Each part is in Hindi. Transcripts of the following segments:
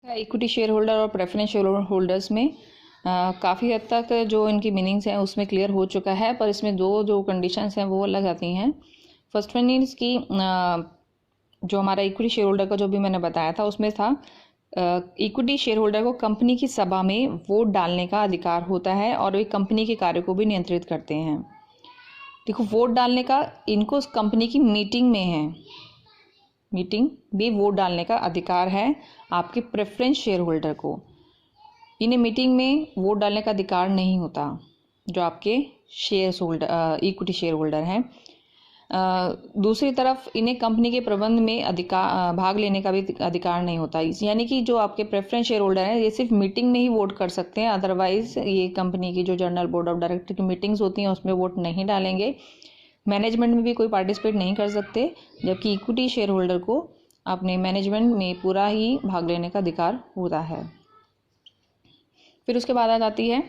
इक्विटी शेयर होल्डर और प्रेफरेंस शेयर होल्डर्स में काफ़ी हद तक जो इनकी मीनिंग्स हैं उसमें क्लियर हो चुका है, पर इसमें दो जो कंडीशंस हैं वो अलग आती हैं। फर्स्ट वन इज कि जो हमारा इक्विटी शेयर होल्डर का जो भी मैंने बताया था उसमें था इक्विटी शेयर होल्डर को कंपनी की सभा में वोट डालने का अधिकार होता है और वे कंपनी के कार्य को भी नियंत्रित करते हैं। देखो, वोट डालने का इनको कंपनी की मीटिंग में है, मीटिंग भी वोट डालने का अधिकार है आपके प्रेफरेंस शेयर होल्डर को। इन्हें मीटिंग में वोट डालने का अधिकार नहीं होता जो आपके share holder equity share holder हैं। दूसरी तरफ इन्हें कंपनी के प्रबंध में अधिकार भाग लेने का भी अधिकार नहीं होता। यानी कि जो आपके प्रेफरेंस शेयर होल्डर हैं ये सिर्फ मीटिंग में ही वोट कर सकते हैं, अदरवाइज ये कंपनी की जो जनरल बोर्ड ऑफ डायरेक्टर की मीटिंग्स होती हैं उसमें वोट नहीं डालेंगे। मैनेजमेंट में भी कोई पार्टिसिपेट नहीं कर सकते, जबकि इक्विटी शेयर होल्डर को अपने मैनेजमेंट में पूरा ही भाग लेने का अधिकार होता है। फिर उसके बाद आ जाती है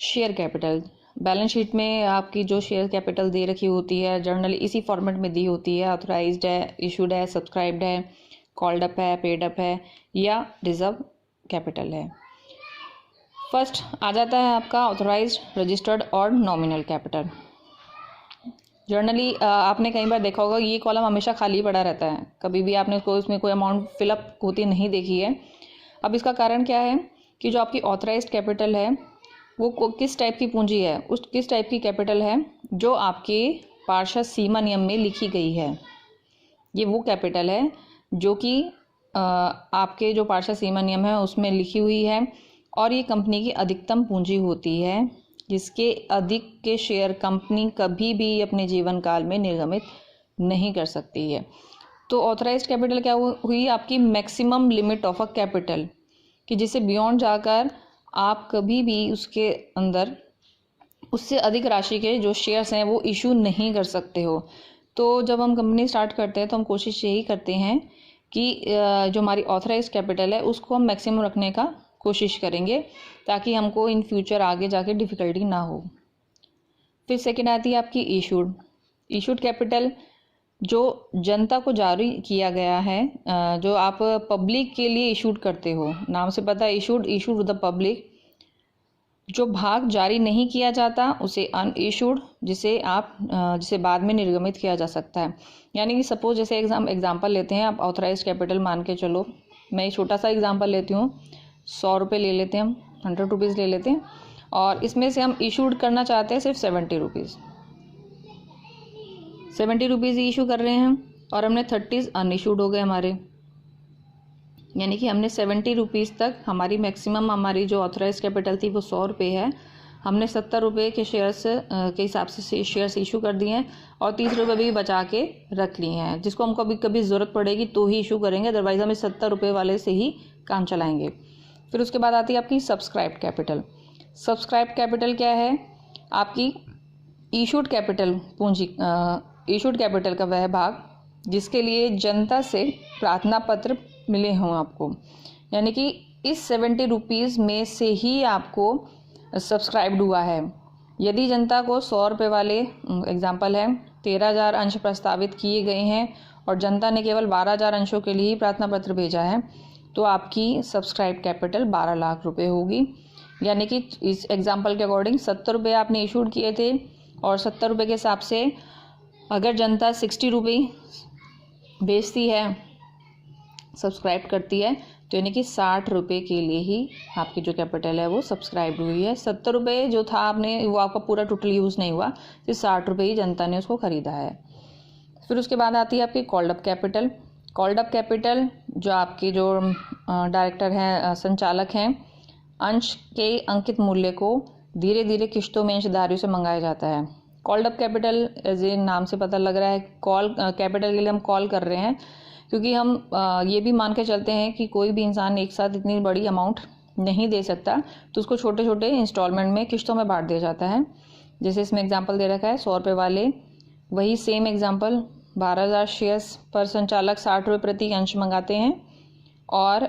शेयर कैपिटल। बैलेंस शीट में आपकी जो शेयर कैपिटल दे रखी होती है जनरली इसी फॉर्मेट में दी होती है। ऑथराइज्ड है, इशूड है, सब्सक्राइब्ड है, कॉल्ड अप है, पेड अप है या रिजर्व कैपिटल है। फर्स्ट आ जाता है आपका ऑथराइज्ड, रजिस्टर्ड और नॉमिनल कैपिटल। जनरली आपने कई बार देखा होगा ये कॉलम हमेशा खाली पड़ा रहता है, कभी भी आपने उसमें कोई अमाउंट फिलअप होती नहीं देखी है। अब इसका कारण क्या है कि जो आपकी ऑथराइज्ड कैपिटल है वो किस टाइप की पूंजी है, उस किस टाइप की कैपिटल है जो आपके पार्षद सीमा नियम में लिखी गई है। ये वो कैपिटल है जो कि आपके जो पार्षद सीमा नियम है उसमें लिखी हुई है और ये कंपनी की अधिकतम पूंजी होती है जिसके अधिक के शेयर कंपनी कभी भी अपने जीवन काल में निर्गमित नहीं कर सकती है। तो ऑथराइज्ड कैपिटल क्या हुई, आपकी maximum limit of a capital, कि जिसे बियॉन्ड जाकर आप कभी भी उसके अंदर उससे अधिक राशि के जो शेयर्स हैं वो इशू नहीं कर सकते हो। तो जब हम कंपनी स्टार्ट करते हैं तो हम कोशिश यही करते हैं कि जो हमारी ऑथराइज्ड कैपिटल है उसको हम मैक्सिमम रखने का कोशिश करेंगे ताकि हमको इन फ्यूचर आगे जाके डिफ़िकल्टी ना हो। फिर सेकेंड आती है आपकी इशूड। इशूड कैपिटल जो जनता को जारी किया गया है, जो आप पब्लिक के लिए इशूड करते हो, नाम से पता है इशूड टू द पब्लिक। जो भाग जारी नहीं किया जाता उसे अनइशूड, जिसे बाद में निर्गमित किया जा सकता है। यानी कि सपोज जैसे एग्जांपल लेते हैं, आप ऑथराइज्ड कैपिटल मान के चलो, मैं एक छोटा सा एग्जांपल लेती हूँ, 100 रुपये ले लेते हैं, हम 100 रुपीज़ ले लेते हैं और इसमें से हम इशूड करना चाहते हैं सिर्फ 70 रुपीज़। 70 रुपीज़ ही इशू कर रहे हैं और हमने 30 अनइशूड हो गए हमारे। यानी कि हमने 70 रुपीज़ तक हमारी मैक्सिमम हमारी जो ऑथराइज कैपिटल थी वो 100 रुपये है, हमने 70 रुपये के शेयर्स के हिसाब से शेयर्स इशू कर दिए हैं और 30 रुपये भी बचा के रख लिए हैं, जिसको हम कभी कभी ज़रूरत पड़ेगी तो ही इशू करेंगे, अदरवाइज़ हम 70 रुपये वाले से ही काम चलाएंगे। फिर उसके बाद आती है आपकी सब्सक्राइब्ड कैपिटल। सब्सक्राइब्ड कैपिटल क्या है, आपकी इशूड कैपिटल पूंजी, इशूड कैपिटल का वह भाग जिसके लिए जनता से प्रार्थना पत्र मिले हों आपको। यानी कि इस 70 रुपीज़ में से ही आपको सब्सक्राइब्ड हुआ है। यदि जनता को 100 रुपये वाले, एग्जाम्पल है 13,000 अंश प्रस्तावित किए गए हैं और जनता ने केवल 12,000 अंशों के लिए ही प्रार्थना पत्र भेजा है, तो आपकी सब्सक्राइब कैपिटल 12 लाख रुपए होगी। यानी कि इस एग्जाम्पल के अकॉर्डिंग 70 रुपये आपने इशूड किए थे और 70 रुपये के हिसाब से अगर जनता 60 रुपये बेचती है, सब्सक्राइब करती है, तो यानी कि 60 रुपये के लिए ही आपकी जो कैपिटल है वो सब्सक्राइब हुई है। 70 रुपये जो था आपने वो आपका पूरा टोटल यूज़ नहीं हुआ, सिर्फ 60 रुपये ही जनता ने उसको ख़रीदा है। फिर उसके बाद आती है आपकी called up capital. Called up capital जो आपके जो डायरेक्टर हैं, संचालक हैं, अंश के अंकित मूल्य को धीरे धीरे किश्तों में अंशधारियों से मंगाया जाता है। Called up capital as a नाम से पता लग रहा है, कॉल कैपिटल के लिए हम कॉल कर रहे हैं, क्योंकि हम ये भी मान के चलते हैं कि कोई भी इंसान एक साथ इतनी बड़ी अमाउंट नहीं दे सकता, तो उसको छोटे छोटे इंस्टॉलमेंट में किश्तों में बांट दिया जाता है। जैसे इसमें एग्जांपल दे रखा है 100 रुपये वाले, वही सेम एग्जांपल 12,000 शेयर्स पर संचालक 60 रुपये प्रति अंश मंगाते हैं और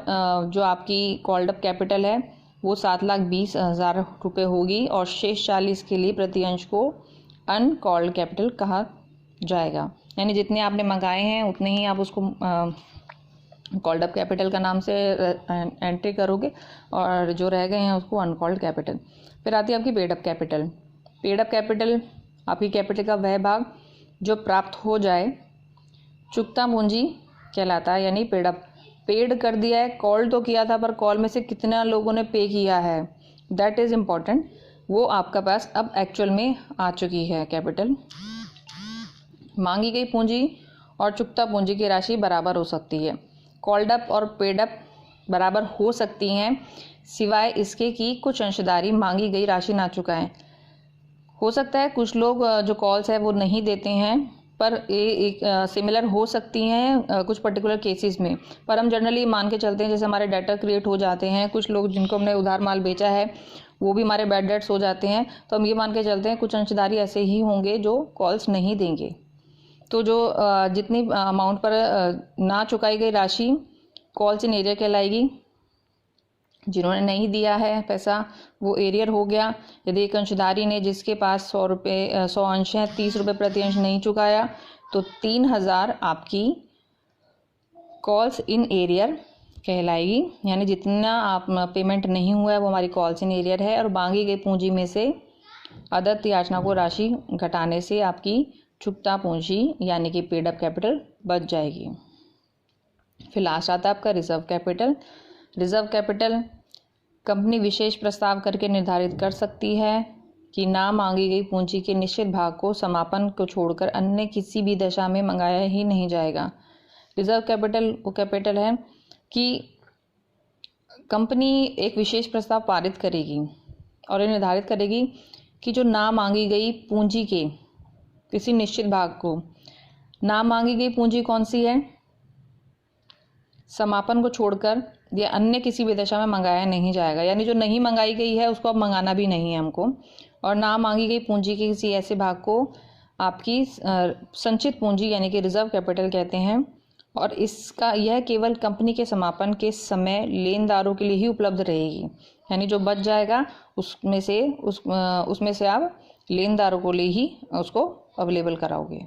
जो आपकी कॉल्ड अप कैपिटल है वो 7,20,000 रुपये होगी और शेष 40 के लिए प्रति अंश को अनकॉल्ड कैपिटल कहा जाएगा। यानी जितने आपने मंगाए हैं उतने ही आप उसको कॉल्ड अप कैपिटल का नाम से एंट्री करोगे और जो रह गए हैं उसको अनकॉल्ड कैपिटल। फिर आती है आपकी paid up capital. Paid up capital आपकी कैपिटल का वह भाग जो प्राप्त हो जाए, चुकता पूंजी कहलाता है, यानी पेड अप। पेड कर दिया है, कॉल तो किया था पर कॉल में से कितना लोगों ने पे किया है, दैट इज़ इम्पॉर्टेंट, वो आपका पास अब एक्चुअल में आ चुकी है कैपिटल। मांगी गई पूंजी और चुकता पूंजी की राशि बराबर हो सकती है। कॉल्ड अप और पेड अप बराबर हो सकती हैं सिवाय इसके कि कुछ अंशधारी मांगी गई राशि ना चुकाएं। हो सकता है कुछ लोग जो कॉल्स है वो नहीं देते हैं, पर एक सिमिलर हो सकती हैं कुछ पर्टिकुलर केसेस में, पर हम जनरली मान के चलते हैं जैसे हमारे डेटर क्रिएट हो जाते हैं, कुछ लोग जिनको हमने उधार माल बेचा है वो भी हमारे बैड डेट्स हो जाते हैं, तो हम ये मान के चलते हैं कुछ अंशधारी ऐसे ही होंगे जो कॉल्स नहीं देंगे। तो जो जितनी अमाउंट पर ना चुकाई गई राशि कॉल्स इन एरियर कहलाएगी। जिन्होंने नहीं दिया है पैसा वो एरियर हो गया। यदि एक अंशधारी ने जिसके पास 100 अंश हैं 30 रुपये प्रति अंश नहीं चुकाया तो 3000 आपकी कॉल्स इन एरियर कहलाएगी, यानी जितना आप पेमेंट नहीं हुआ है वो हमारी कॉल्स इन एरियर है। और मांगी गई पूंजी में से अदत्त याचना को राशि घटाने से आपकी चुकता पूंजी यानी कि पेड अप कैपिटल बच जाएगी। फिर लास्ट आता है आपका reserve capital. Reserve capital company विशेष प्रस्ताव करके निर्धारित कर सकती है कि ना मांगी गई पूंजी के निश्चित भाग को समापन को छोड़कर अन्य किसी भी दशा में मंगाया ही नहीं जाएगा। रिजर्व कैपिटल वो कैपिटल है कि कंपनी एक विशेष प्रस्ताव पारित करेगी और ये निर्धारित करेगी कि जो ना मांगी गई पूंजी के किसी निश्चित भाग को, ना मांगी गई पूंजी कौन सी है, समापन को छोड़कर या अन्य किसी भी दशा में मंगाया नहीं जाएगा, यानी जो नहीं मंगाई गई है उसको अब मंगाना भी नहीं है हमको। और ना मांगी गई पूंजी के किसी ऐसे भाग को आपकी संचित पूंजी यानी कि रिजर्व कैपिटल कहते हैं। और इसका यह केवल कंपनी के समापन के समय लेनदारों के लिए ही उपलब्ध रहेगी, यानी जो बच जाएगा उसमें से आप लेनदारों को लिए ही उसको अवेलेबल कराओगे।